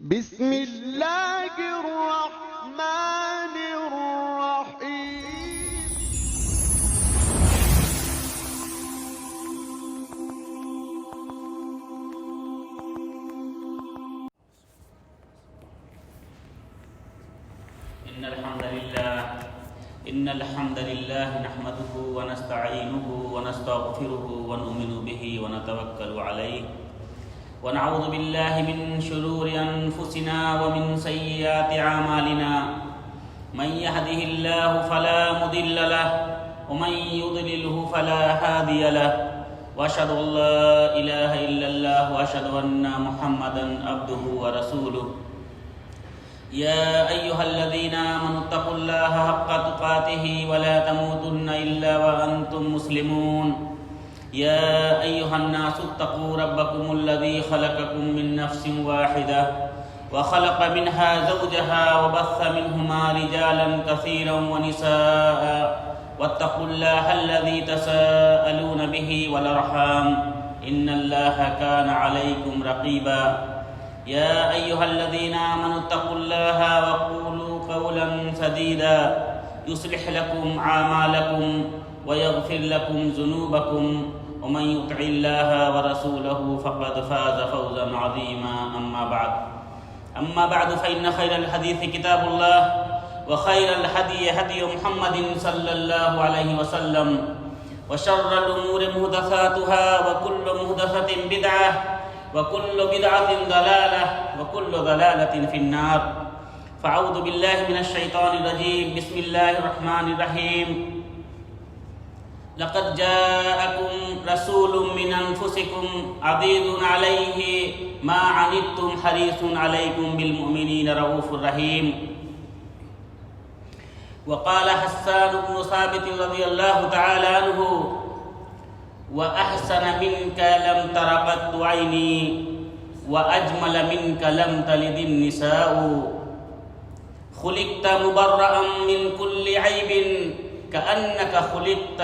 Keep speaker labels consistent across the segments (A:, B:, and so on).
A: بسم اللہ الرحمن الرحیم
B: إن الحمد لله نحمده ونستعينه ونستغفره ونؤمن به ونتوكل عليه ونعوذ بالله من شرور أنفسنا ومن سيئات أعمالنا من يهده الله فلا مضل له ومن يضلله فلا هادي له وأشهد أن لا إله إلا الله وأشهد أن محمدا عبده ورسوله يا أيها الذين آمنوا اتقوا الله حق تقاته ولا تموتن إلا وأنتم مسلمون يا أيها الناس اتقوا ربكم الذي خلقكم من نفس واحدة وخلق منها زوجها وبث منهما رجالا كثيرا ونساء واتقوا الله الذي تساءلون به والأرحام إن الله كان عليكم رقيبا يا أيها الذين آمنوا اتقوا الله وقولوا قولا سديدا يصلح لكم أعمالكم ويغفر لكم ذنوبكم ومن يطع الله ورسوله فقد فاز فوزا عظيما أما بعد فإن خير الحديث كتاب الله وخير الهدي هدي محمد صلى الله عليه وسلم وشر الأمور محدثاتها وكل محدثة بدعة وكل بدعة ضلالة وكل ضلالة في النار فأعوذ بالله من الشيطان الرجيم بسم الله الرحمن الرحيم لقد جاءكم رسول من أنفسكم عزيز عليه ما عنتم حريص عليكم بالمؤمنين رؤوف رحيم وقال حسان بن ثابت رضي الله تعالى عنه وأحسن منك لم تر قط عيني وأجمل منك لم تلد النساء خلقت مبرأ من كل عيب كأنك خلقت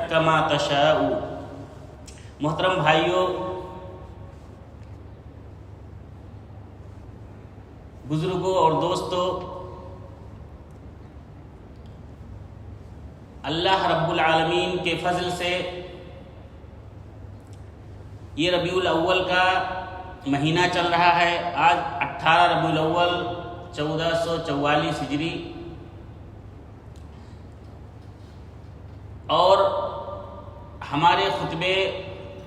B: كما تشاء. محترم بھائیو، بزرگوں اور دوستو، اللہ رب العالمین کے فضل سے یہ ربیع الاول کا مہینہ چل رہا ہے. آج 18 ربیع الاول 1444 ہجری، اور ہمارے خطبے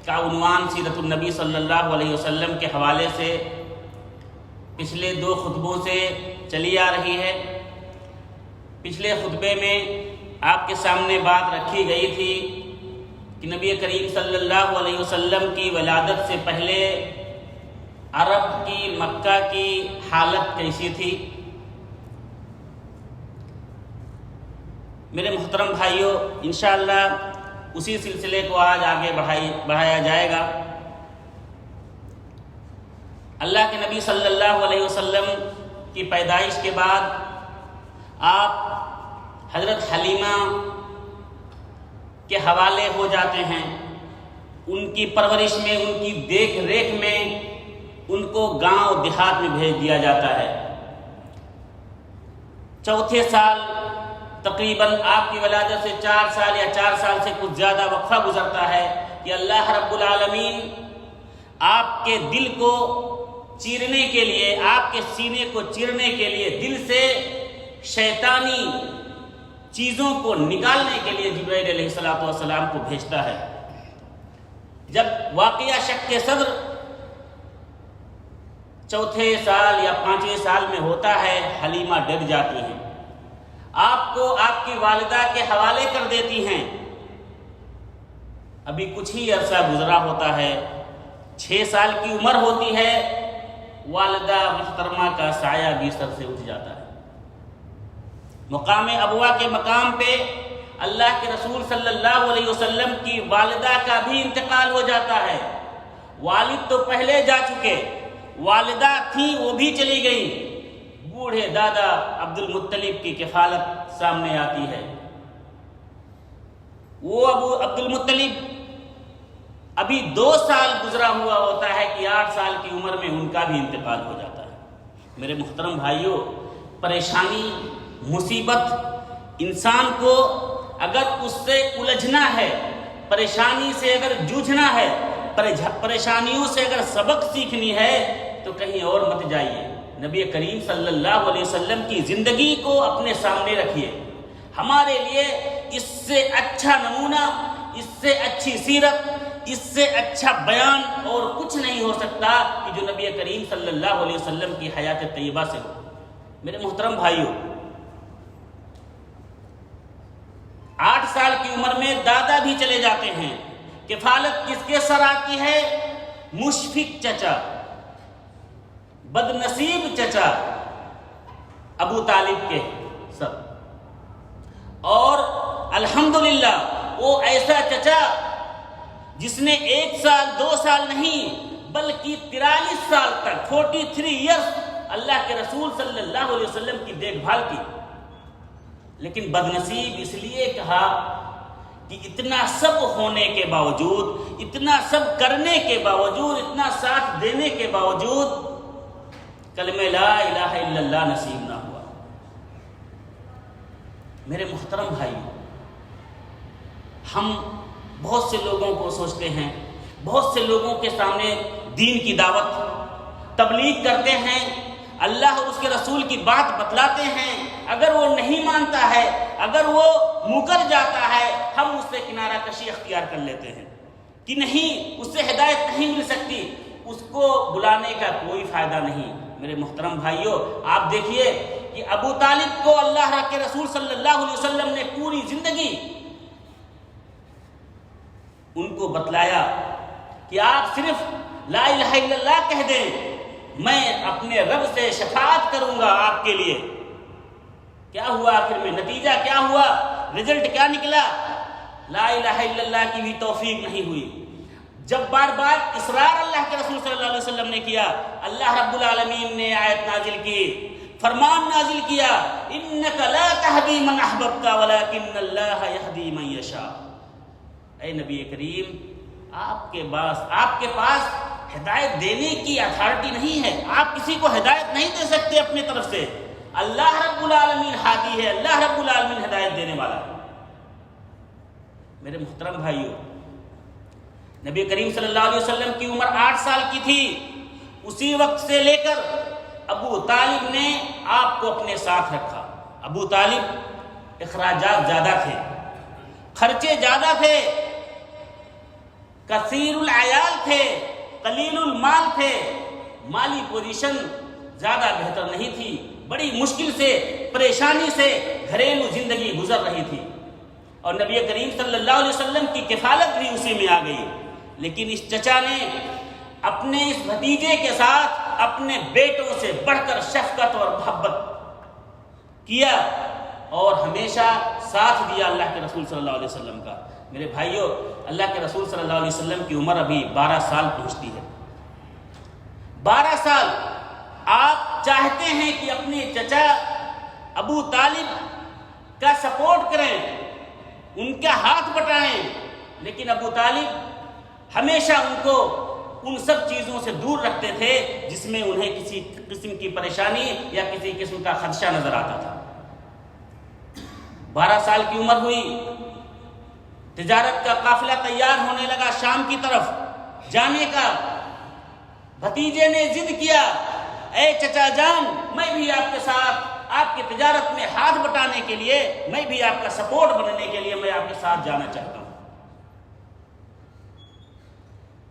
B: کا عنوان سیرت النبی صلی اللہ علیہ وسلم کے حوالے سے پچھلے 2 خطبوں سے چلی آ رہی ہے. پچھلے خطبے میں آپ کے سامنے بات رکھی گئی تھی کہ نبی کریم صلی اللہ علیہ وسلم کی ولادت سے پہلے عرب کی، مکہ کی حالت کیسی تھی. میرے محترم بھائیوں، انشاءاللہ اسی سلسلے کو آج آگے بڑھایا جائے گا. اللہ کے نبی صلی اللہ علیہ وسلم کی پیدائش کے بعد آپ حضرت حلیمہ کے حوالے ہو جاتے ہیں. ان کی پرورش میں، ان کی دیکھ ریکھ میں ان کو گاؤں دیہات میں بھیج دیا جاتا ہے. چوتھے سال تقریباً آپ کی ولادت سے 4 سال یا 4 سال سے کچھ زیادہ وقفہ گزرتا ہے کہ اللہ رب العالمین آپ کے دل کو چیرنے کے لیے، آپ کے سینے کو چیرنے کے لیے، دل سے شیطانی چیزوں کو نکالنے کے لیے جبرائیل علیہ السلام کو بھیجتا ہے. جب واقعہ شق صدر چوتھے سال یا 5ویں سال میں ہوتا ہے، حلیمہ ڈر جاتی ہیں، آپ کو آپ کی والدہ کے حوالے کر دیتی ہیں. ابھی کچھ ہی عرصہ گزرا ہوتا ہے، 6 سال کی عمر ہوتی ہے، والدہ محترمہ کا سایہ بھی سر سے اٹھ جاتا ہے. مقام ابوا کے مقام پہ اللہ کے رسول صلی اللہ علیہ وسلم کی والدہ کا بھی انتقال ہو جاتا ہے. والد تو پہلے جا چکے، والدہ تھیں وہ بھی چلی گئیں. بوڑھے دادا عبد المطلب کی کفالت سامنے آتی ہے. وہ عبد المطلب ابھی 2 سال گزرا ہوا ہوتا ہے کہ 8 سال کی عمر میں ان کا بھی انتقال ہو جاتا ہے. میرے محترم بھائیوں، پریشانی، مصیبت انسان کو اگر اس سے الجھنا ہے، پریشانی سے اگر جوجھنا ہے، پریشانیوں سے اگر سبق سیکھنی ہے تو کہیں اور مت جائیے، نبی کریم صلی اللہ علیہ وسلم کی زندگی کو اپنے سامنے رکھیے۔ ہمارے لیے اس سے اچھا نمونہ، اس سے اچھی سیرت، اس سے اچھا بیان اور کچھ نہیں ہو سکتا کہ جو نبی کریم صلی اللہ علیہ وسلم کی حیات طیبہ سے ہو۔ میرے محترم بھائیوں، 8 سال کی عمر میں دادا بھی چلے جاتے ہیں، کفالت کس کے سر آتی ہے؟ مشفق چچا، بد نصیب چچا ابو طالب کے سر، اور الحمدللہ وہ ایسا چچا جس نے 1 سال 2 سال نہیں بلکہ 43 سال تک 43 ایئرس اللہ کے رسول صلی اللہ علیہ وسلم کی دیکھ بھال کی، لیکن بد نصیب اس لیے کہا کہ اتنا سب ہونے کے باوجود، اتنا سب کرنے کے باوجود، اتنا ساتھ دینے کے باوجود کلمہ لا الہ الا اللہ نصیب نہ ہوا۔ میرے محترم بھائی، ہم بہت سے لوگوں کو سوچتے ہیں، بہت سے لوگوں کے سامنے دین کی دعوت تبلیغ کرتے ہیں، اللہ اور اس کے رسول کی بات بتلاتے ہیں، اگر وہ نہیں مانتا ہے، اگر وہ مکر جاتا ہے، ہم اس سے کنارہ کشی اختیار کر لیتے ہیں کہ نہیں، اس سے ہدایت نہیں مل سکتی، اس کو بلانے کا کوئی فائدہ نہیں۔ میرے محترم بھائیوں، آپ دیکھیے کہ ابو طالب کو اللہ کے رسول صلی اللہ علیہ وسلم نے پوری زندگی ان کو بتلایا کہ آپ صرف لا الہ الا اللہ کہہ دیں، میں اپنے رب سے شفاعت کروں گا آپ کے لیے۔ کیا ہوا آخر میں؟ نتیجہ کیا ہوا؟ رزلٹ کیا نکلا؟ لا الہ الا اللہ کی بھی توفیق نہیں ہوئی۔ جب بار بار اصرار اللہ کے رسول صلی اللہ علیہ وسلم نے کیا، اللہ رب العالمین نے آیت نازل کی، فرمان نازل کیا، انک لا تہدی من احببت ولکن اللہ یہدی من یشاء۔ اے نبی کریم، آپ کے پاس ہدایت دینے کی اتھارٹی نہیں ہے، آپ کسی کو ہدایت نہیں دے سکتے اپنے طرف سے، اللہ رب العالمین ہادی ہے، اللہ رب العالمین ہدایت دینے والا ہے۔ میرے محترم بھائیوں، نبی کریم صلی اللہ علیہ وسلم کی عمر 8 سال کی تھی، اسی وقت سے لے کر ابو طالب نے آپ کو اپنے ساتھ رکھا۔ ابو طالب اخراجات زیادہ تھے، خرچے زیادہ تھے، کثیر العیال تھے، قلیل المال تھے، مالی پوزیشن زیادہ بہتر نہیں تھی، بڑی مشکل سے، پریشانی سے گھریلو زندگی گزر رہی تھی، اور نبی کریم صلی اللہ علیہ وسلم کی کفالت بھی اسی میں آ گئی۔ لیکن اس چچا نے اپنے اس بھتیجے کے ساتھ اپنے بیٹوں سے بڑھ کر شفقت اور محبت کیا اور ہمیشہ ساتھ دیا اللہ کے رسول صلی اللہ علیہ وسلم کا۔ میرے بھائیوں، اللہ کے رسول صلی اللہ علیہ وسلم کی عمر ابھی 12 سال پہنچتی ہے۔ 12 سال آپ چاہتے ہیں کہ اپنے چچا ابو طالب کا سپورٹ کریں، ان کا ہاتھ بٹائیں، لیکن ابو طالب ہمیشہ ان کو ان سب چیزوں سے دور رکھتے تھے جس میں انہیں کسی قسم کی پریشانی یا کسی قسم کا خدشہ نظر آتا تھا۔ 12 سال کی عمر ہوئی، تجارت کا قافلہ تیار ہونے لگا شام کی طرف جانے کا۔ بھتیجے نے ضد کیا، اے چچا جان، میں بھی آپ کے ساتھ، آپ کی تجارت میں ہاتھ بٹانے کے لیے، میں بھی آپ کا سپورٹ بننے کے لیے میں آپ کے ساتھ جانا چاہتا ہوں۔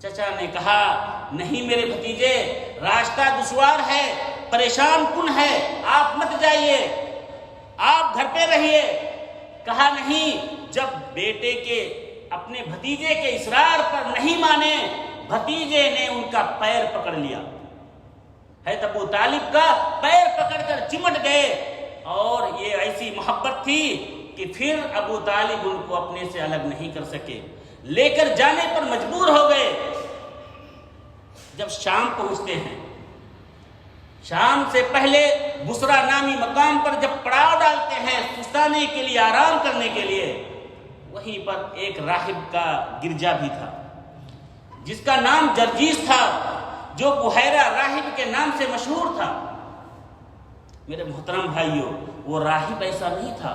B: چچا نے کہا، نہیں میرے بھتیجے، راستہ دشوار ہے، پریشان کن ہے، آپ مت جائیے، آپ گھر پہ رہیے۔ کہا نہیں، جب بیٹے کے اپنے بھتیجے کے اصرار پر نہیں مانے، بھتیجے نے ان کا پیر پکڑ لیا، حضرت ابو طالب کا پیر پکڑ کر چمٹ گئے، اور یہ ایسی محبت تھی کہ پھر ابو طالب ان کو اپنے سے الگ نہیں کر سکے، لے کر جانے پر مجبور ہو گئے۔ جب شام پہنچتے ہیں، شام سے پہلے بسرا نامی مقام پر جب پڑاؤ ڈالتے ہیں سستانے کے لیے، آرام کرنے کے لیے، وہیں پر ایک راہب کا گرجا بھی تھا جس کا نام جرجیس تھا، جو بحیرہ راہب کے نام سے مشہور تھا۔ میرے محترم بھائیوں، وہ راہب ایسا نہیں تھا،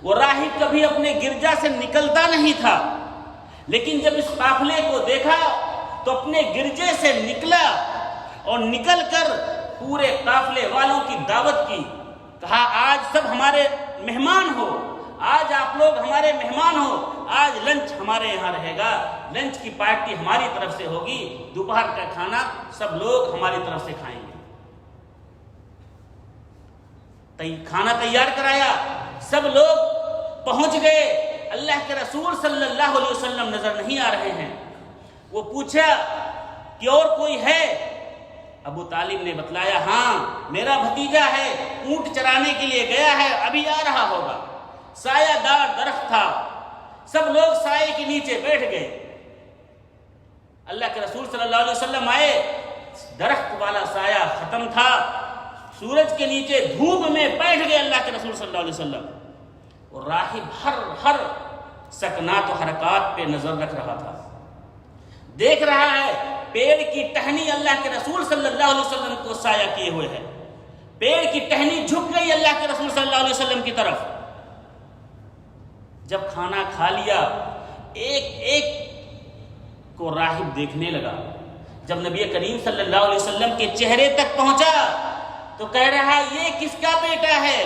B: وہ راہب کبھی اپنے گرجا سے نکلتا نہیں تھا، لیکن جب اس قافلے کو دیکھا تو اپنے گرجے سے نکلا اور نکل کر پورے قافلے والوں کی دعوت کی، کہا آج سب ہمارے مہمان ہو، آج آپ لوگ ہمارے مہمان ہو، آج لنچ ہمارے یہاں رہے گا، لنچ کی پارٹی ہماری طرف سے ہوگی، دوپہر کا کھانا سب لوگ ہماری طرف سے کھائیں گے۔ کھانا تیار کرایا، سب لوگ پہنچ گئے، اللہ کے رسول صلی اللہ علیہ وسلم نظر نہیں آ رہے ہیں۔ وہ پوچھا کہ اور کوئی ہے؟ ابو طالب نے بتلایا، ہاں میرا بھتیجا ہے، اونٹ چرانے کے لیے گیا ہے، ابھی آ رہا ہوگا۔ سایہ دار درخت تھا، سب لوگ سائے کے نیچے بیٹھ گئے۔ اللہ کے رسول صلی اللہ علیہ وسلم آئے، درخت والا سایہ ختم تھا، سورج کے نیچے دھوپ میں بیٹھ گئے اللہ کے رسول صلی اللہ علیہ وسلم، اور راہب ہر سکنات و حرکات پہ نظر رکھ رہا تھا، دیکھ رہا ہے پیڑ کی ٹہنی اللہ کے رسول صلی اللہ علیہ وسلم کو سایہ کیے ہوئے ہے، پیڑ کی ٹہنی جھک گئی اللہ کے رسول صلی اللہ علیہ وسلم کی طرف۔ جب کھانا کھا لیا، ایک ایک کو راہب دیکھنے لگا، جب نبی کریم صلی اللہ علیہ وسلم کے چہرے تک پہنچا تو کہہ رہا یہ کس کا بیٹا ہے؟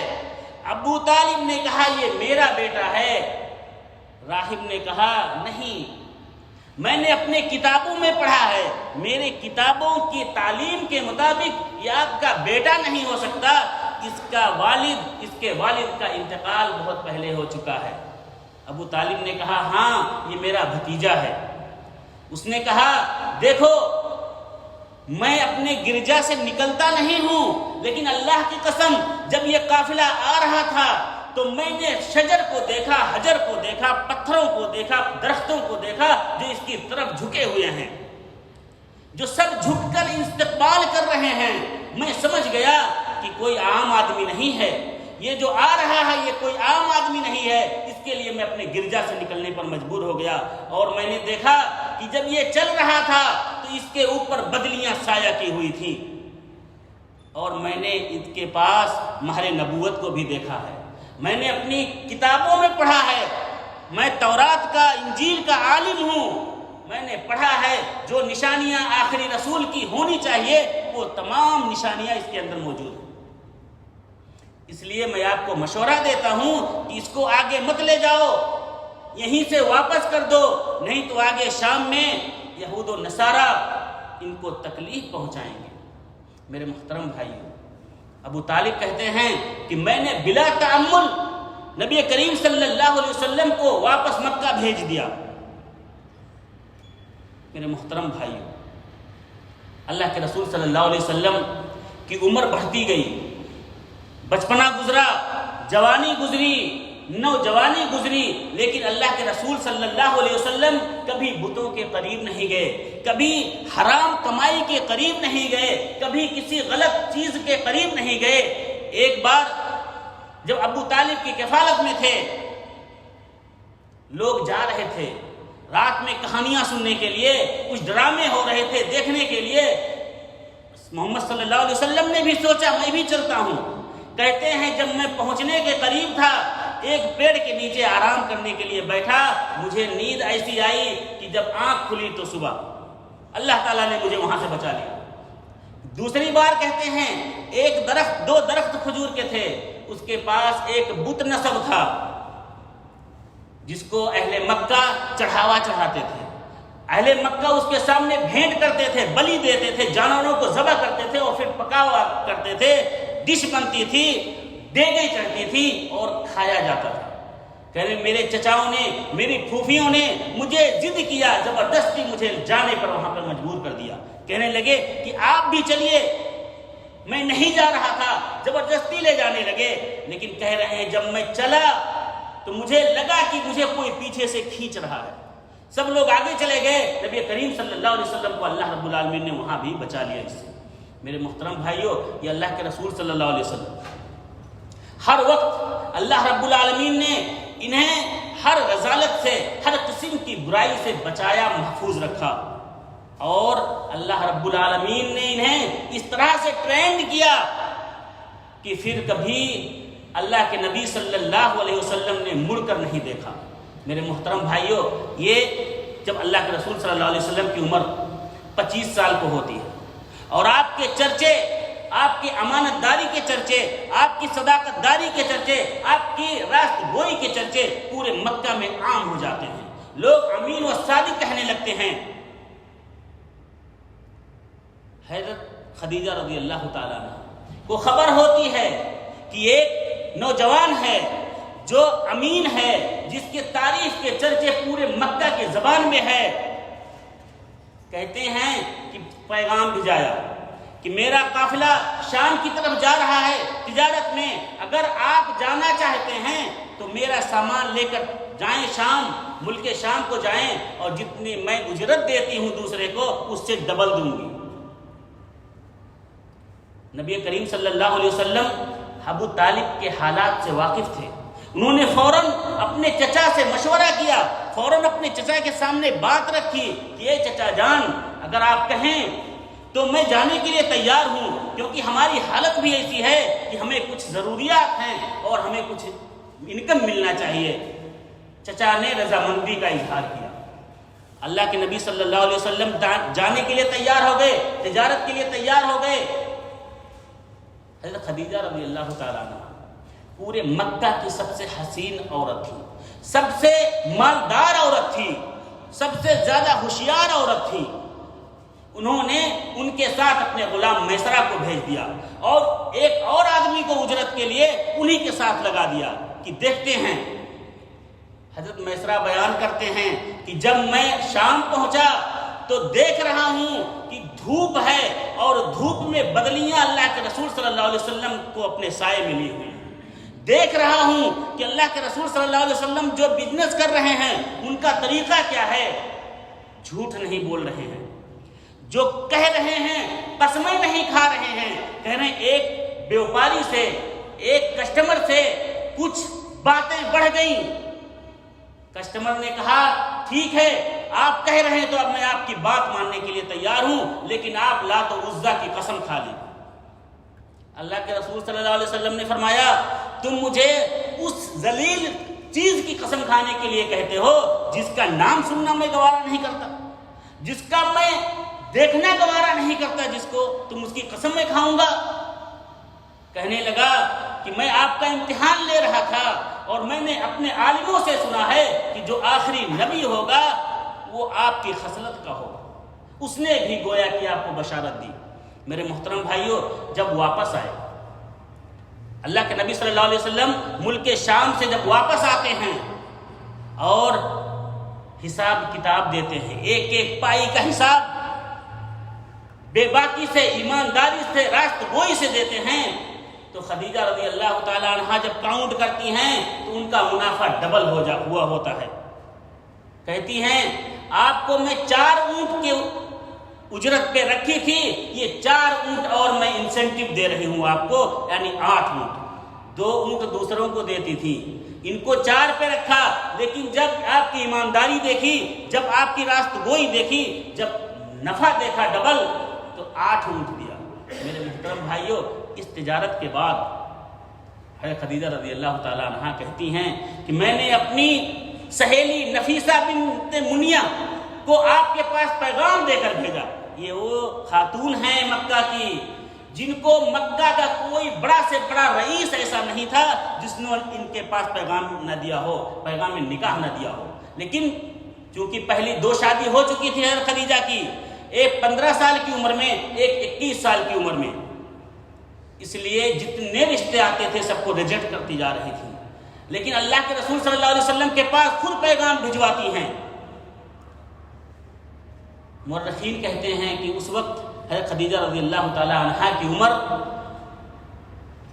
B: ابو طالب نے کہا یہ میرا بیٹا ہے۔ راہب نے کہا نہیں، میں نے اپنے کتابوں میں پڑھا ہے، میرے کتابوں کی تعلیم کے مطابق یہ آپ کا بیٹا نہیں ہو سکتا، اس کے والد کا انتقال بہت پہلے ہو چکا ہے۔ ابو طالب نے کہا ہاں یہ میرا بھتیجا ہے۔ اس نے کہا دیکھو میں اپنے گرجا سے نکلتا نہیں ہوں، لیکن اللہ کی قسم جب یہ قافلہ آ رہا تھا تو میں نے شجر کو دیکھا، حجر کو دیکھا، پتھروں کو دیکھا، درختوں کو دیکھا جو اس کی طرف جھکے ہوئے ہیں، جو سب جھک کر استقبال کر رہے ہیں۔ میں سمجھ گیا کہ کوئی عام آدمی نہیں ہے، یہ جو آ رہا ہے یہ کوئی عام آدمی نہیں ہے، اس کے لیے میں اپنے گرجا سے نکلنے پر مجبور ہو گیا، اور میں نے دیکھا کہ جب یہ چل رہا تھا تو اس کے اوپر بدلیاں سایہ کی ہوئی تھی، اور میں نے اس کے پاس مہر نبوت کو بھی دیکھا ہے، میں نے اپنی کتابوں میں پڑھا ہے، میں تورات کا انجیل کا عالم ہوں، میں نے پڑھا ہے جو نشانیاں آخری رسول کی ہونی چاہیے وہ تمام نشانیاں اس کے اندر موجود ہیں۔ اس لیے میں آپ کو مشورہ دیتا ہوں کہ اس کو آگے مت لے جاؤ، یہیں سے واپس کر دو، نہیں تو آگے شام میں یہود و نصارہ ان کو تکلیف پہنچائیں گے۔ میرے محترم بھائیوں، ابو طالب کہتے ہیں کہ میں نے بلا تعمل نبی کریم صلی اللہ علیہ وسلم کو واپس مکہ بھیج دیا۔ میرے محترم بھائیوں، اللہ کے رسول صلی اللہ علیہ وسلم کی عمر بڑھتی گئی، بچپنا گزرا، جوانی گزری، نوجوانی گزری، لیکن اللہ کے رسول صلی اللہ علیہ وسلم کبھی بتوں کے قریب نہیں گئے، کبھی حرام کمائی کے قریب نہیں گئے، کبھی کسی غلط چیز کے قریب نہیں گئے۔ ایک بار جب ابو طالب کی کفالت میں تھے، لوگ جا رہے تھے رات میں کہانیاں سننے کے لیے، کچھ ڈرامے ہو رہے تھے دیکھنے کے لیے۔ محمد صلی اللہ علیہ وسلم نے بھی سوچا میں بھی چلتا ہوں۔ کہتے ہیں جب میں پہنچنے کے قریب تھا، ایک پیڑ کے نیچے آرام کرنے کے لیے بیٹھا، مجھے نیند ایسی آئی کہ جب آنکھ کھلی تو صبح، اللہ تعالیٰ نے مجھے وہاں سے بچا لیا۔ دوسری بار کہتے ہیں ایک درخت، دو درخت کھجور کے تھے، اس کے پاس ایک بت نصب تھا جس کو اہل مکہ چڑھاوا چڑھاتے تھے، اہل مکہ اس کے سامنے بھینٹ کرتے تھے، بلی دیتے تھے، جانوروں کو ذبح کرتے تھے اور پھر پکا ہوا کرتے تھے، ڈش بنتی تھی، دیگیں چڑھتی تھی اور کھایا جاتا تھا۔ کہہ رہے میرے چچاؤں نے، میری پھوپھیوں نے مجھے ضد کیا، زبردستی مجھے جانے پر وہاں پر مجبور کر دیا، کہنے لگے کہ آپ بھی چلیے، میں نہیں جا رہا تھا، زبردستی لے جانے لگے، لیکن کہہ رہے ہیں جب میں چلا تو مجھے لگا کہ مجھے کوئی پیچھے سے کھینچ رہا ہے۔ سب لوگ آگے چلے گئے، نبی کریم صلی اللہ علیہ وسلم کو اللہ رب العالمین نے وہاں بھی بچا لیا اس سے۔ میرے محترم بھائیوں، یہ اللہ کے رسول صلی اللہ علیہ وسلم ہر وقت اللہ رب العالمین نے انہیں ہر رذالت سے، ہر قسم کی برائی سے بچایا، محفوظ رکھا، اور اللہ رب العالمین نے انہیں اس طرح سے ٹرینڈ کیا کہ پھر کبھی اللہ کے نبی صلی اللہ علیہ وسلم نے مڑ کر نہیں دیکھا۔ میرے محترم بھائیوں، یہ جب اللہ کے رسول صلی اللہ علیہ وسلم کی عمر 25 سال کو ہوتی ہے اور آپ کے چرچے، آپ کی امانت داری کے چرچے، آپ کی صداقت داری کے چرچے، آپ کی راست گوئی کے چرچے پورے مکہ میں عام ہو جاتے ہیں، لوگ امین و صادق کہنے لگتے ہیں۔ حضرت خدیجہ رضی اللہ تعالیٰ عنہ کو خبر ہوتی ہے کہ ایک نوجوان ہے جو امین ہے، جس کے تعریف کے چرچے پورے مکہ کے زبان میں ہے۔ کہتے ہیں کہ پیغام بھیجایا کہ میرا قافلہ شام کی طرف جا رہا ہے تجارت میں، اگر آپ جانا چاہتے ہیں تو میرا سامان لے کر جائیں، شام، ملک شام کو جائیں، اور جتنی میں اجرت دیتی ہوں دوسرے کو اس سے ڈبل دوں گی۔ نبی کریم صلی اللہ علیہ وسلم ابو طالب کے حالات سے واقف تھے۔ انہوں نے فوراً اپنے چچا سے مشورہ کیا، فوراً اپنے چچا کے سامنے بات رکھی کہ اے چچا جان، اگر آپ کہیں تو میں جانے کے لیے تیار ہوں، کیونکہ ہماری حالت بھی ایسی ہے کہ ہمیں کچھ ضروریات ہیں اور ہمیں کچھ انکم ملنا چاہیے۔ چچا نے رضامندی کا اظہار کیا۔ اللہ کے نبی صلی اللہ علیہ وسلم جانے کے لیے تیار ہو گئے، تجارت کے لیے تیار ہو گئے۔ حضرت خدیجہ رضی اللہ تعالیٰ عنہ پورے مکہ کی سب سے حسین عورت تھی، سب سے مالدار عورت تھی، سب سے زیادہ ہوشیار عورت تھی۔ انہوں نے ان کے ساتھ اپنے غلام میسرہ کو بھیج دیا اور ایک اور آدمی کو اجرت کے لیے انہی کے ساتھ لگا دیا کہ دیکھتے ہیں۔ حضرت میسرہ بیان کرتے ہیں کہ جب میں شام پہنچا تو دیکھ رہا ہوں کہ دھوپ ہے اور دھوپ میں بدلیاں اللہ کے رسول صلی اللہ علیہ وسلم کو اپنے سائے میں لیے ہوئے ہیں۔ دیکھ رہا ہوں کہ اللہ کے رسول صلی اللہ علیہ وسلم جو بزنس کر رہے ہیں ان کا طریقہ کیا ہے، جھوٹ نہیں بول رہے ہیں، جو کہہ رہے ہیں قسمیں نہیں کھا رہے ہیں۔ کہہ رہے ہیں ایک بیوپاری سے، ایک کسٹمر سے کچھ باتیں بڑھ گئیں، کسٹمر نے کہا ٹھیک ہے آپ کہہ رہے ہیں تو اب میں آپ کی بات ماننے کے لیے تیار ہوں، لیکن آپ لات و عزا کی قسم کھا لیں۔ اللہ کے رسول صلی اللہ علیہ وسلم نے فرمایا تم مجھے اس ذلیل چیز کی قسم کھانے کے لیے کہتے ہو جس کا نام سننا میں گوارا نہیں کرتا، جس کا میں دیکھنا گوارا نہیں کرتا، جس کو تم اس کی قسم میں کھاؤں گا۔ کہنے لگا کہ میں آپ کا امتحان لے رہا تھا اور میں نے اپنے عالموں سے سنا ہے کہ جو آخری نبی ہوگا وہ آپ کی خصلت کا ہوگا۔ اس نے بھی گویا کہ آپ کو بشارت دی۔ میرے محترم بھائیوں، جب واپس آئے اللہ کے نبی صلی اللہ علیہ وسلم ملک شام سے جب واپس آتے ہیں اور حساب کتاب دیتے ہیں، ایک ایک پائی کا حساب بے باکی سے، ایمانداری سے، راست گوئی سے دیتے ہیں، تو خدیجہ رضی اللہ تعالیٰ عنہ جب کاؤنٹ کرتی ہیں تو ان کا منافع ڈبل ہوا ہوتا ہے۔ کہتی ہیں آپ کو میں 4 اونٹ کے اجرت پہ رکھی تھی، یہ 4 اونٹ اور میں انسینٹیو دے رہی ہوں آپ کو، یعنی 8 اونٹ۔ 2 اونٹ دوسروں کو دیتی تھی، ان کو 4 پہ رکھا، لیکن جب آپ کی ایمانداری دیکھی، جب آپ کی راست گوئی دیکھی، جب نفع دیکھا ڈبل، تو 8 اونٹ دیا۔ میرے محترم بھائیوں، اس تجارت کے بعد حضرت خدیجہ رضی اللہ تعالیٰ عنہ کہتی ہیں کہ میں نے اپنی سہیلی نفیسہ بنت منیہ کو آپ کے پاس پیغام دے کر بھیجا۔ یہ وہ خاتون ہیں مکہ کی جن کو مکہ کا کوئی بڑا سے بڑا رئیس ایسا نہیں تھا جس نے ان کے پاس پیغام نہ دیا ہو، پیغام نکاح نہ دیا ہو۔ لیکن چونکہ پہلی 2 شادی ہو چکی تھی حضرت خدیجہ کی، ایک 15 سال کی عمر میں، ایک 21 سال کی عمر میں، اس لیے جتنے رشتے آتے تھے سب کو ریجیکٹ کرتی جا رہی تھی۔ لیکن اللہ کے رسول صلی اللہ علیہ وسلم کے پاس خود پیغام بھجواتی ہیں۔ مورخین کہتے ہیں کہ اس وقت حضرت خدیجہ رضی اللہ تعالی عنہا کی عمر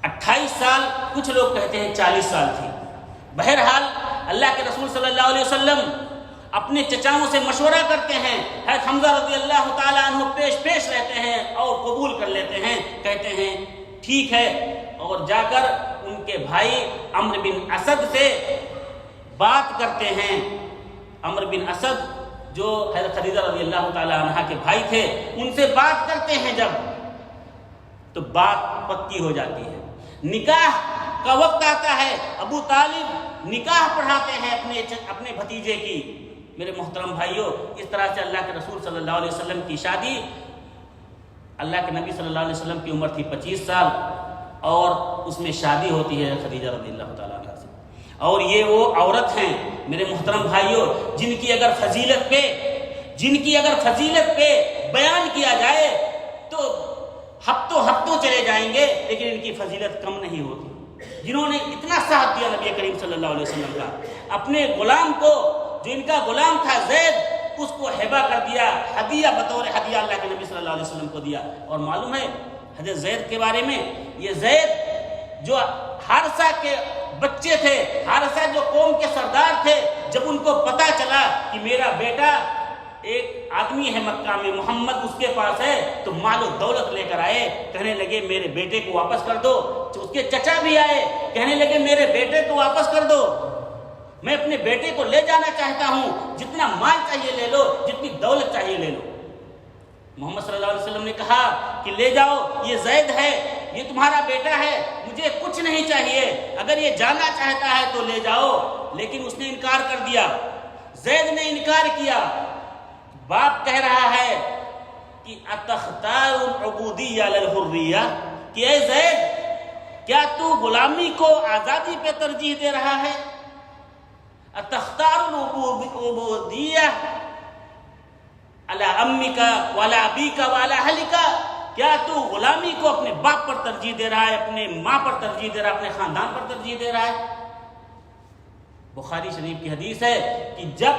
B: 28 سال، کچھ لوگ کہتے ہیں 40 سال تھی۔ بہرحال اللہ کے رسول صلی اللہ علیہ وسلم اپنے چچاؤں سے مشورہ کرتے ہیں، حضرت حمزہ رضی اللہ تعالی عنہ پیش رہتے ہیں اور قبول کر لیتے ہیں، کہتے ہیں ٹھیک ہے، اور جا کر ان کے بھائی عمرو بن اسد سے بات کرتے ہیں۔ عمرو بن اسد جو حضرت خدیجہ رضی اللہ تعالی عنہ کے بھائی تھے، ان سے بات کرتے ہیں جب، تو بات پکی ہو جاتی ہے۔ نکاح کا وقت آتا ہے، ابو طالب نکاح پڑھاتے ہیں اپنے بھتیجے کی۔ میرے محترم بھائیوں، اس طرح سے اللہ کے رسول صلی اللہ علیہ وسلم کی شادی، اللہ کے نبی صلی اللہ علیہ وسلم کی عمر تھی 25 سال اور اس میں شادی ہوتی ہے خدیجہ رضی اللہ تعالیٰ عنہا سے۔ اور یہ وہ عورت ہیں میرے محترم بھائیوں جن کی اگر فضیلت پہ بیان کیا جائے تو ہفتوں چلے جائیں گے، لیکن ان کی فضیلت کم نہیں ہوتی، جنہوں نے اتنا ساتھ دیا نبی کریم صلی اللہ علیہ وسلم کا، اپنے غلام کو، جو ان کا غلام تھا زید، اس کو ہبہ کر دیا، ہدیہ بطور ہدیہ اللہ کے نبی صلی اللہ علیہ وسلم کو دیا۔ اور معلوم ہے حضرت زید کے بارے میں، یہ زید جو حارثہ کے بچے تھے، حارثہ جو قوم کے سردار تھے، جب ان کو پتا چلا کہ میرا بیٹا ایک آدمی ہے مکہ میں، محمد اس کے پاس ہے، تو مال و دولت لے کر آئے، کہنے لگے میرے بیٹے کو واپس کر دو۔ اس کے چچا بھی آئے، کہنے لگے میرے بیٹے کو واپس کر دو، میں اپنے بیٹے کو لے جانا چاہتا ہوں، جتنا مال چاہیے لے لو، جتنی دولت چاہیے لے لو۔ محمد صلی اللہ علیہ وسلم نے کہا کہ لے جاؤ، یہ زید ہے، یہ تمہارا بیٹا ہے، مجھے کچھ نہیں چاہیے، اگر یہ جانا چاہتا ہے تو لے جاؤ۔ لیکن اس نے انکار کر دیا، زید نے انکار کیا۔ باپ کہہ رہا ہے کہ اتختار العبودیہ للحریہ، کہ اے زید کیا تو غلامی کو آزادی پہ ترجیح دے رہا ہے؟ اتختار العبودیہ علی امک وعلی ابیک وعلی اہلک، کیا تو غلامی کو اپنے باپ پر ترجیح دے رہا ہے، اپنے ماں پر ترجیح دے رہا ہے، اپنے خاندان پر ترجیح دے رہا ہے؟ بخاری شریف کی حدیث ہے کہ جب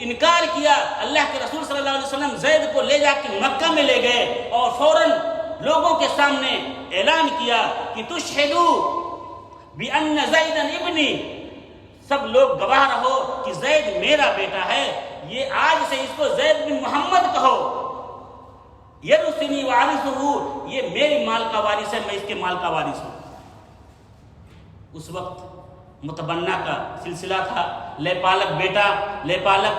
B: انکار کیا، اللہ کے رسول صلی اللہ علیہ وسلم زید کو لے جا کے مکہ میں لے گئے اور فوراً لوگوں کے سامنے اعلان کیا کہ تشہدو بأن زیدا ابنی، سب لوگ گواہ رہو کہ زید میرا بیٹا ہے، یہ آج سے اس کو زید بن محمد کہو، یرثنی وارثہ، یہ میری مال کا وارث ہے، میں اس کے مال کا وارث ہوں۔ اس وقت متبنہ کا سلسلہ تھا، لے پالک بیٹا، لے پالک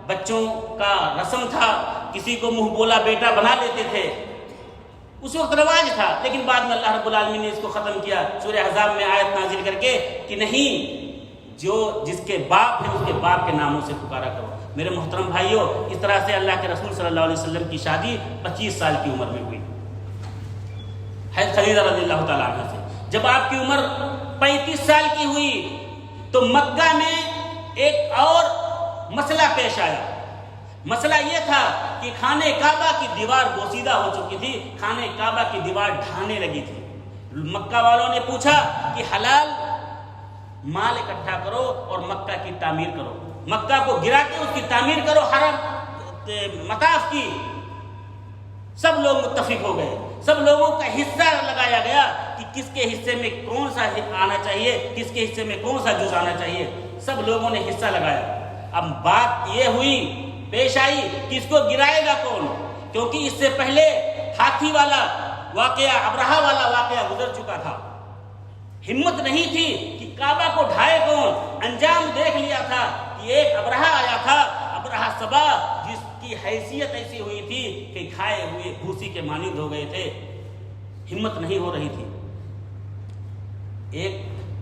B: بچوں کا رسم تھا، کسی کو منہ بولا بیٹا بنا لیتے تھے، اس وقت رواج تھا، لیکن بعد میں اللہ رب العالمین نے اس کو ختم کیا سورہ احزاب میں آیت نازل کر کے کہ نہیں، جس کے باپ ہے اس کے باپ کے ناموں سے پکارا کرو۔ میرے محترم بھائیوں، اس طرح سے اللہ کے رسول صلی اللہ علیہ وسلم کی شادی 25 سال کی عمر میں ہوئی حضرت خدیجہ رضی اللہ تعالیٰ عنہ سے۔ جب آپ کی عمر 35 سال کی ہوئی تو مکہ میں ایک اور مسئلہ پیش آیا۔ مسئلہ یہ تھا کہ خانہ کعبہ کی دیوار بوسیدہ ہو چکی تھی، خانہ کعبہ کی دیوار ڈھانے لگی تھی۔ مکہ والوں نے پوچھا کہ حلال مال اکٹھا کرو اور مکہ کی تعمیر کرو، مکہ کو گرا کے اس کی تعمیر کرو، حرم مطاف کی۔ سب لوگ متفق ہو گئے، سب لوگوں کا حصہ لگایا گیا کہ کس کے حصے میں کون سا آنا چاہیے، کس کے حصے میں کون سا جز آنا چاہیے، سب لوگوں نے حصہ لگایا۔ اب بات یہ ہوئی، پیش آئی کہ اس کو گرائے گا کون، کیونکہ اس سے پہلے ہاتھی والا واقعہ، ابرہہ والا واقعہ گزر چکا تھا۔ ہمت نہیں تھی کہ کعبہ کو ڈھائے کون، انجام دیکھ لیا تھا کہ ایک ابرہہ آیا تھا، ابرہہ سبا، جس کی حیثیت ایسی ہوئی تھی کہ کھائے ہوئے بھوسی کے مانند ہو گئے تھے، ہمت نہیں ہو رہی تھی۔ ایک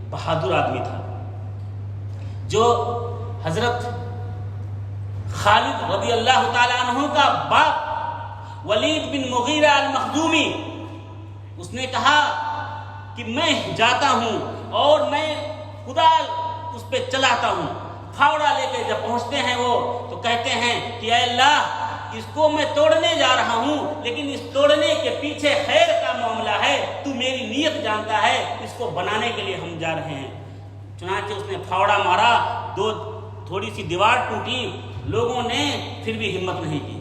B: بہادر آدمی تھا جو حضرت خالد رضی اللہ تعالیٰ عنہ کا باپ ولید بن مغیرہ المخزومی، اس نے کہا کہ میں جاتا ہوں اور میں کدال اس پہ چلاتا ہوں، پھاوڑا لے کے جب پہنچتے ہیں وہ تو کہتے ہیں کہ اے اللہ، اس کو میں توڑنے جا رہا ہوں، لیکن اس توڑنے کے پیچھے خیر کا معاملہ ہے، تو میری نیت جانتا ہے، اس کو بنانے کے لیے ہم جا رہے ہیں۔ چنانچہ اس نے پھاوڑا مارا، تھوڑی سی دیوار ٹوٹی، لوگوں نے پھر بھی ہمت نہیں کی۔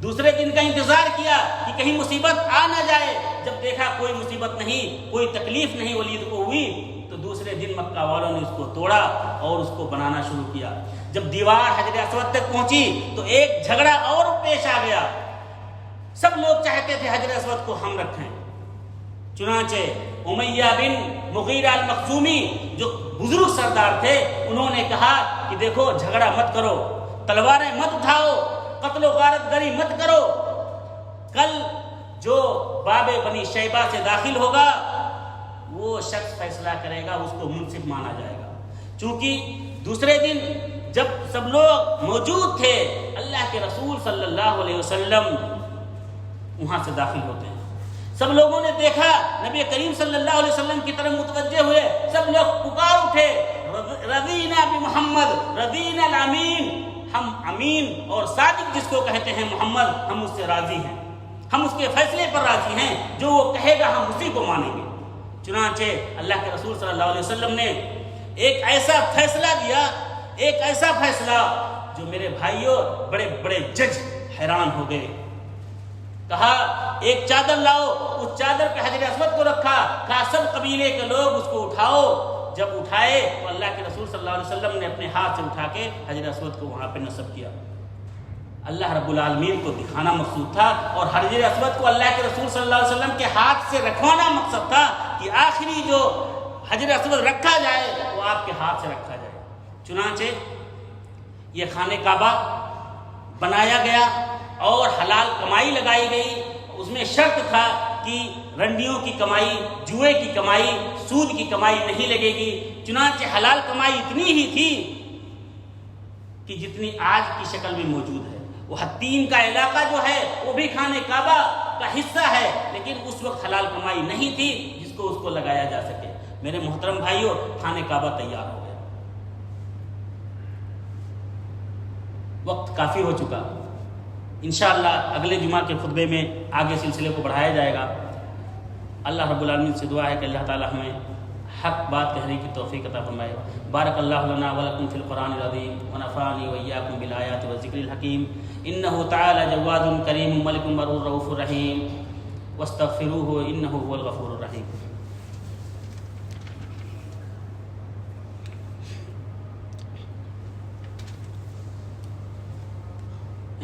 B: دوسرے دن کا انتظار کیا کہ کہیں مصیبت آ نہ جائے، جب دیکھا کوئی مصیبت نہیں، کوئی تکلیف نہیں ولید کو ہوئی، تو دوسرے دن مکہ والوں نے اس کو توڑا اور اس کو بنانا شروع کیا۔ جب دیوار حجر اسود تک پہنچی تو ایک جھگڑا اور پیش آ گیا، سب لوگ چاہتے تھے حجر اسود کو ہم رکھیں۔ چنانچہ امیہ بن مغیرہ المخزومی جو بزرگ سردار تھے، انہوں نے کہا کہ دیکھو جھگڑا مت کرو، تلواریں مت اٹھاؤ، قتل و غارت گری مت کرو، کل جو باب بنی شیبہ سے داخل ہوگا وہ جو شخص فیصلہ کرے گا اس کو منصف مانا جائے گا. چونکہ دوسرے دن جب سب لوگ موجود تھے اللہ کے رسول صلی اللہ علیہ وسلم وہاں سے داخل ہوتے ہیں. سب لوگوں نے دیکھا نبی کریم صلی اللہ علیہ وسلم کی طرف متوجہ ہوئے. سب لوگ پکار اٹھے رضینا بمحمد رضینا الامین، ہم امین اور صادق جس کو کہتے ہیں محمد، ہم اس سے راضی ہیں، ہم اس کے فیصلے پر راضی ہیں، جو وہ کہے گا ہم اسی کو مانیں گے. چنانچہ اللہ کے رسول صلی اللہ علیہ وسلم نے ایک ایسا فیصلہ دیا، ایک ایسا فیصلہ جو میرے بھائیوں بڑے بڑے جج حیران ہو گئے. کہا ایک چادر لاؤ، اس چادر پہ حجر اسود کو رکھا، کہا سب قبیلے کے لوگ اس کو اٹھاؤ. جب اٹھائے تو اللہ کے رسول صلی اللہ علیہ وسلم نے اپنے ہاتھ سے اٹھا کے حجر اسود کو وہاں پہ نصب کیا. اللہ رب العالمین کو دکھانا مقصود تھا اور حجر اسود کو اللہ کے رسول صلی اللہ علیہ وسلم کے ہاتھ سے رکھوانا مقصد تھا کہ آخری جو حجر اسود رکھا جائے وہ آپ کے ہاتھ سے رکھا جائے. چنانچہ یہ خانہ کعبہ بنایا گیا اور حلال کمائی لگائی گئی. اس میں شرط تھا کہ رنڈیوں کی کمائی، جوئے کی کمائی، سود کی کمائی نہیں لگے گی. چنانچہ حلال کمائی اتنی ہی تھی کہ جتنی آج کی شکل میں موجود ہے. وہ حتین کا علاقہ جو ہے وہ بھی خانہ کعبہ کا حصہ ہے، لیکن اس وقت حلال کمائی نہیں تھی جس کو اس کو لگایا جا سکے. میرے محترم بھائیوں، خانہ کعبہ تیار ہو گیا. وقت کافی ہو چکا. انشاءاللہ اگلے جمعہ کے خطبے میں آگے سلسلے کو بڑھایا جائے گا. اللہ رب العالمین سے دعا ہے کہ اللہ تعالی ہمیں حق بات کہنے کی توفیق عطا فرمائے. بارک اللہ لنا ولکم فی القرآن العظیم ونفعنی وإیاکم بالآیات والذکر الحکیم. انہ تعالی جواد کریم ملک برور رؤوف رحیم واستغفروہ انہ هو الغفور الرحیم.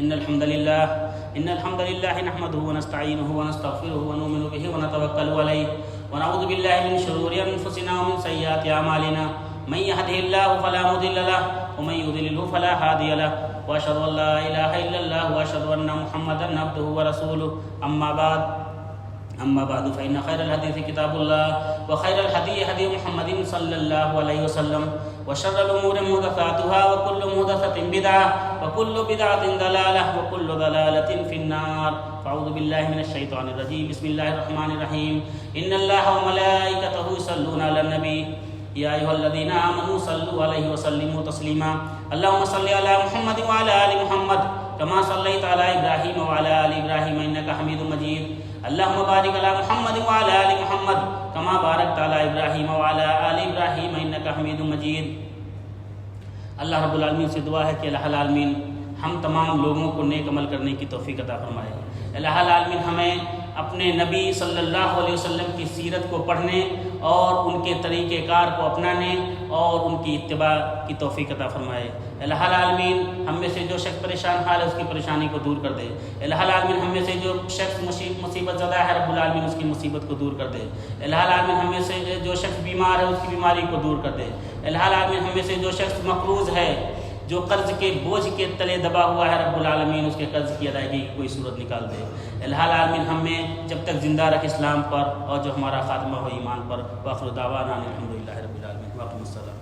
B: إن الحمد لله نحمده ونستعينه ونستغفره ونؤمن به ونتوكل عليه ونعوذ بالله من شرور أنفسنا ومن سيئات أعمالنا. من يهده الله فلا مضل له ومن يضلل فلا هادي له وأشهد أن لا إله إلا الله وأشهد أن محمدا عبده ورسوله. أما بعد فإن خير الحديث كتاب الله وخير الهدي هدي محمد صلى الله عليه وسلم وشر الأمور محدثاتها وكل محدثة بدعة وكل بدعة ضلالة وكل ضلالة في النار. فأعوذ بالله من الشيطان الرجيم. بسم الله الرحمن الرحيم. إن الله وملائكته يصلون على النبي يا أيها الذين آمنوا صلوا عليه وسلموا تسليما. اللهم صل على محمد وعلى آل محمد كما صليت على إبراهيم وعلى آل إبراهيم إنك حميد مجيد. اللهم بارك على محمد وعلى آل محمد كما باركت على إبراهيم وعلى آل إبراهيم إنك حميد مجيد. اللہ رب العالمین سے دعا ہے کہ الہ العالمین ہم تمام لوگوں کو نیک عمل کرنے کی توفیق عطا فرمائے. الہ العالمین ہمیں اپنے نبی صلی اللہ علیہ وسلم کی سیرت کو پڑھنے اور ان کے طریقہ کار کو اپنانے اور ان کی اتباع کی توفیق عطا فرمائے. الہ العالمین ہم میں سے جو شخص پریشان حال ہے اس کی پریشانی کو دور کر دے. الہ العالمین ہم میں سے جو شخص مصیبت زدہ ہے رب العالمین اس کی مصیبت کو دور کر دے. الہ العالمین ہم میں سے جو شخص بیمار ہے اس کی بیماری کو دور کر دے. الہ العالمین ہم میں سے جو شخص مقروض ہے، جو قرض کے بوجھ کے تلے دبا ہوا ہے رب العالمین اس کے قرض کی ادائیگی کی کوئی صورت نکال دے. الہ العالمین ہم میں جب تک زندہ رکھ اسلام پر اور جو ہمارا خاتمہ ہو ایمان پر. وآخر دعوانا الحمدللہ رب العالمین. واقم الصلاۃ.